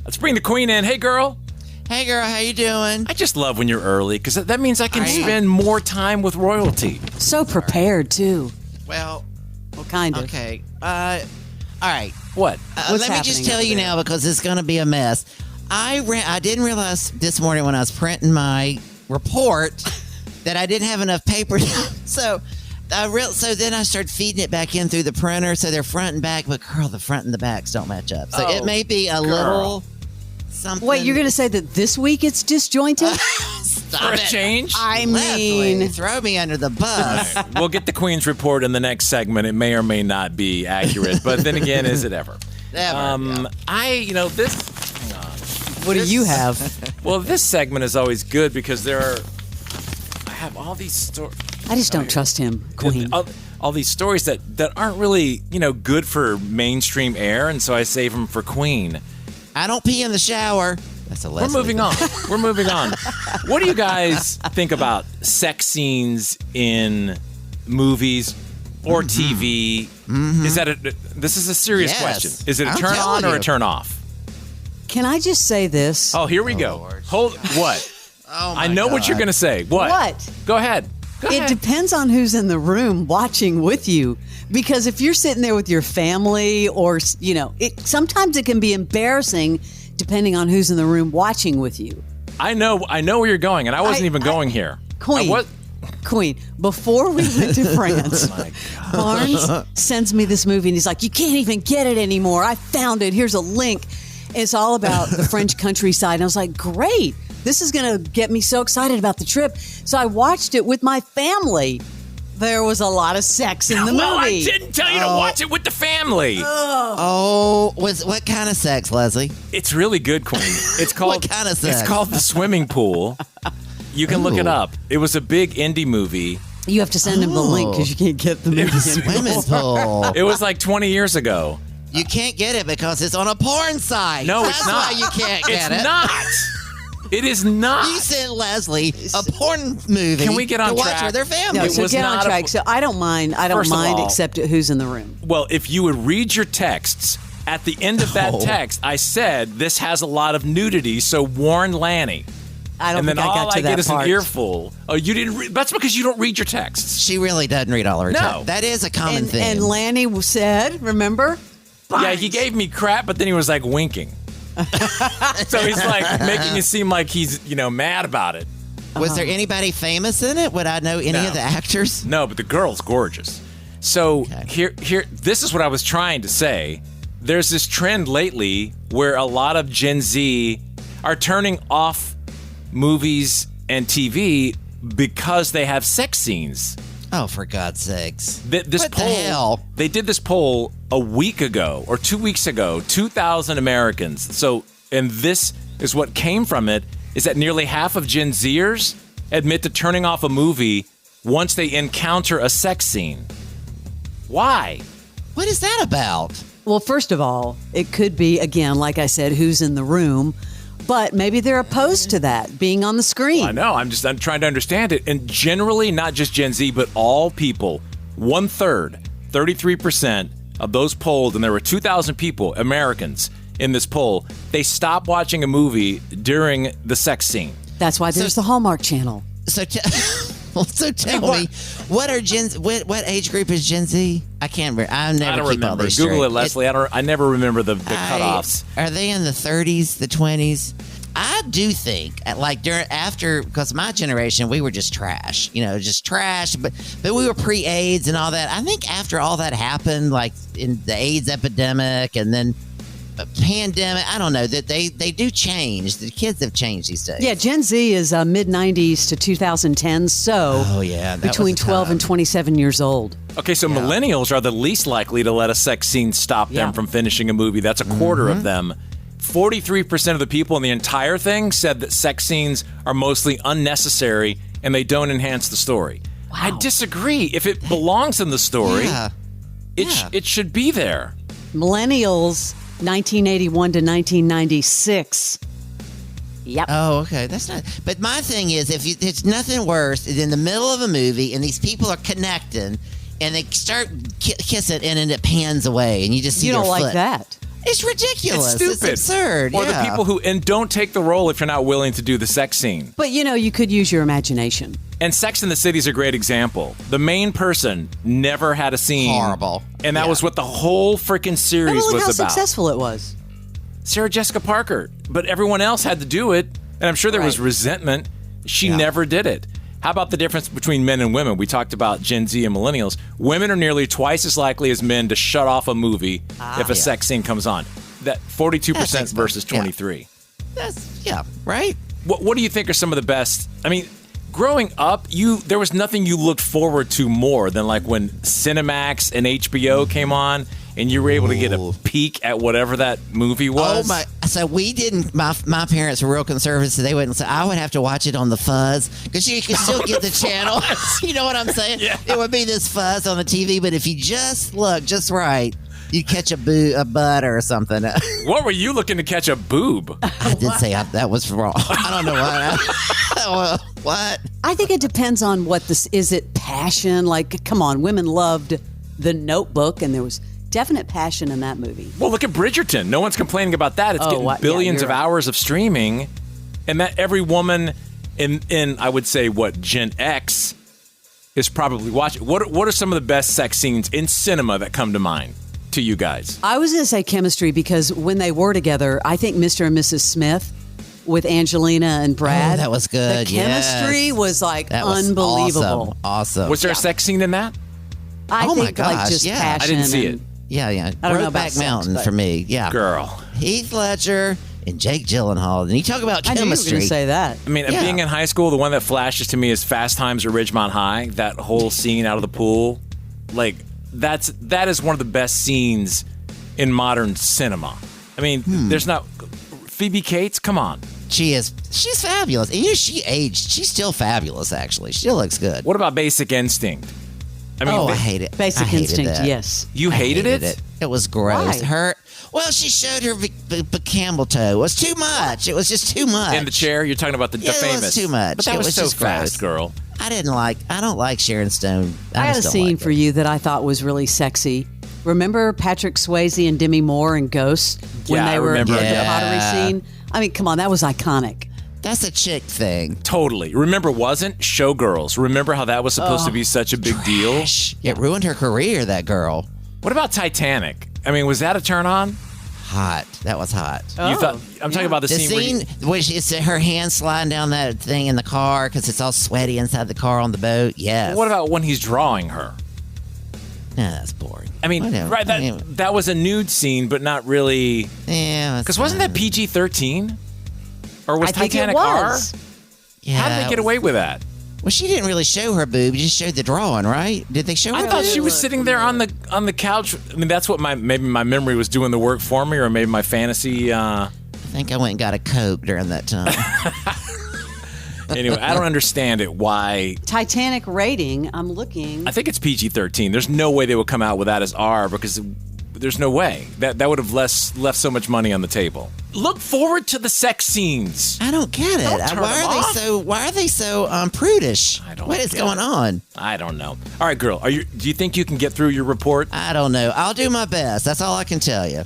Let's bring the queen in. Hey, girl. Hey, girl, how you doing? I just love when you're early because that means I can spend more time with royalty. So prepared, too. Well, kind of. Okay. All right. What? Let me just tell you now because it's going to be a mess. I didn't realize this morning when I was printing my report that I didn't have enough paper. So then I started feeding it back in through the printer. So they're front and back, but girl, the front and the backs don't match up. So it may be a little something. Wait, you're going to say that this week it's disjointed? For a change? I mean, Leslie, throw me under the bus. Right. We'll get the Queen's report in the next segment. It may or may not be accurate, but then again, is it ever? Ever. Yeah. This. Hang on. What do you have? Well, this segment is always good because I have all these stories. I just don't trust him, Queen. All these stories that aren't really, good for mainstream air, and so I save them for Queen. I don't pee in the shower. That's a lesson. We're moving on. What do you guys think about sex scenes in movies or TV? Mm-hmm. This is a serious question. Is it a turn on or a turn off? Can I just say this? Oh, here we go. Lord. Hold what? Oh my I know God. what you're going to say. What? Go ahead. It depends on who's in the room watching with you. Because if you're sitting there with your family or, sometimes it can be embarrassing depending on who's in the room watching with you. I know where you're going, and I wasn't even going here. Queen, before we went to France, Barnes sends me this movie, and he's like, you can't even get it anymore. I found it. Here's a link. It's all about the French countryside. And I was like, great. This is going to get me so excited about the trip. So I watched it with my family. There was a lot of sex in the movie. Well, I didn't tell you to watch it with the family. What kind of sex, Leslie? It's really good, Queen. It's called What kind of sex? It's called The Swimming Pool. You can look it up. It was a big indie movie. You have to send him the link because you can't get the movie. Swimming pool. It was like 20 years ago. You can't get it because it's on a porn site. No, That's it's not. That's why you can't get it. It's not. It is not. You sent Leslie a porn movie. Can we get on to track? watch with their family? No, so get on track. So I don't mind. First of all, except who's in the room. Well, if you would read your texts, at the end of that text, I said this has a lot of nudity, so warn Lanny. I don't think I got to that part. And then all I get is an earful. Oh, you didn't read? That's because you don't read your texts. She really doesn't read all her texts. That is a common thing. And Lanny said, remember? Yeah, he gave me crap, but then he was like winking. So he's like making it seem like he's, mad about it. Was there anybody famous in it? Would I know any of the actors? No, but the girl's gorgeous. So here, this is what I was trying to say. There's this trend lately where a lot of Gen Z are turning off movies and TV because they have sex scenes. Oh, for God's sakes. What the hell? They did this poll a week ago or 2 weeks ago, 2,000 Americans. So, and this is what came from it, is that nearly half of Gen Zers admit to turning off a movie once they encounter a sex scene. Why? What is that about? Well, first of all, it could be, again, like I said, who's in the room. But maybe they're opposed to that, being on the screen. Well, I know. I'm trying to understand it. And generally, not just Gen Z, but all people, 1/3, 33% of those polled, and there were 2,000 people, Americans, in this poll, they stopped watching a movie during the sex scene. That's why there's the Hallmark Channel. So tell me, what age group is Gen Z? I can't remember. I don't remember. Google it, Leslie. I never remember the cutoffs. Are they in the 30s, the 20s? I do think, because my generation, we were just trash, but we were pre-AIDS and all that. I think after all that happened, like in the AIDS epidemic and then pandemic, I don't know, that they do change. The kids have changed these days. Yeah, Gen Z is mid-90s to 2010, so between 12 and 27 years old. Okay, so millennials are the least likely to let a sex scene stop them from finishing a movie. That's a quarter of them. 43% of the people in the entire thing said that sex scenes are mostly unnecessary and they don't enhance the story. Wow. I disagree. If it belongs in the story, it should be there. Millennials, 1981 to 1996. Yep. Oh, okay. That's not. But my thing is, it's nothing worse than in the middle of a movie and these people are connecting and they start kissing and then it pans away and you just see you their don't foot. like that. It's ridiculous. It's stupid. It's absurd. Or yeah. the people who and don't take the role if you're not willing to do the sex scene. But you could use your imagination. And Sex in the City is a great example. The main person never had a scene. Horrible. And that was what the whole freaking series Look was how about. successful it was. Sarah Jessica Parker. But everyone else had to do it. And I'm sure there was resentment. She never did it. How about the difference between men and women? We talked about Gen Z and millennials. Women are nearly twice as likely as men to shut off a movie if a sex scene comes on. That 42% versus 23. Right? What do you think are some of the best? I mean, growing up, there was nothing you looked forward to more than like when Cinemax and HBO came on and you were able to get a peek at whatever that movie was. Oh my! So we didn't. My parents were real conservative, so they wouldn't. So I would have to watch it on the fuzz because you could still get the channel. You know what I'm saying? Yeah. It would be this fuzz on the TV, but if you just look just right, you'd catch a butt or something. What were you looking to catch a boob? I did say that was wrong. I don't know what. What? I think it depends on what this is. It passion? Like, come on, women loved The Notebook, and there was definite passion in that movie. Well, look at Bridgerton. No one's complaining about that. It's getting billions of hours of streaming, and that every woman in I would say Gen X is probably watching. What are some of the best sex scenes in cinema that come to mind to you guys? I was going to say chemistry because when they were together, I think Mr. and Mrs. Smith with Angelina and Brad. Oh, that was good. The chemistry was like unbelievable. Awesome. Was there a sex scene in that? I think my gosh, like just yeah. passion. I didn't see it. Yeah. I don't know about Brokeback Mountain sex, for me. Yeah. Girl. Heath Ledger and Jake Gyllenhaal. And you talk about I knew you were chemistry. going to say that. I mean, being in high school, the one that flashes to me is Fast Times at Ridgemont High. That whole scene out of the pool, like that is one of the best scenes in modern cinema. I mean, there's not Phoebe Cates. Come on, She's fabulous. And she aged. She's still fabulous. Actually, she still looks good. What about Basic Instinct? I mean, I hate it. Basic I hated Instinct, that. yes. You hated it? It was gross. Why? She showed her camel toe. It was too much. It was just too much. In the chair, you're talking about the Yeah, famous. it was too much. But that It was was so just fast, gross. girl. I don't like Sharon Stone. I had a just don't scene like for it. you that I thought was really sexy. Remember Patrick Swayze and Demi Moore in Ghost when Yeah, I they were in remember the that. pottery scene? I mean, come on, that was iconic. That's a chick thing. Totally. Remember, wasn't Showgirls? Remember how that was supposed to be such a big deal? It ruined her career. That girl. What about Titanic? I mean, was that a turn on? Hot. That was hot. You thought? I'm talking about the The scene. scene where it's her hand sliding down that thing in the car because it's all sweaty inside the car on the boat. Yes. What about when he's drawing her? Nah, that's boring. I mean, Whatever. right? That was a nude scene, but not really. Yeah. Because wasn't that PG-13? Or was I think Titanic it was. R? Yeah, How did they get away with that? Well, she didn't really show her boob. You just showed the drawing, right? Did they show her I thought boob? she was sitting there on the couch. I mean, that's what maybe my memory was doing the work for me, or maybe my fantasy. I think I went and got a Coke during that time. Anyway, I don't understand it. Why? Titanic rating, I'm looking. I think it's PG-13. There's no way they would come out with that as R because there's no way that would have left so much money on the table. Look forward to the sex scenes. I don't get it. Don't turn them off. Why are they so prudish? I don't What is get going it. on? I don't know. All right, girl. Do you think you can get through your report? I don't know. I'll do my best. That's all I can tell you.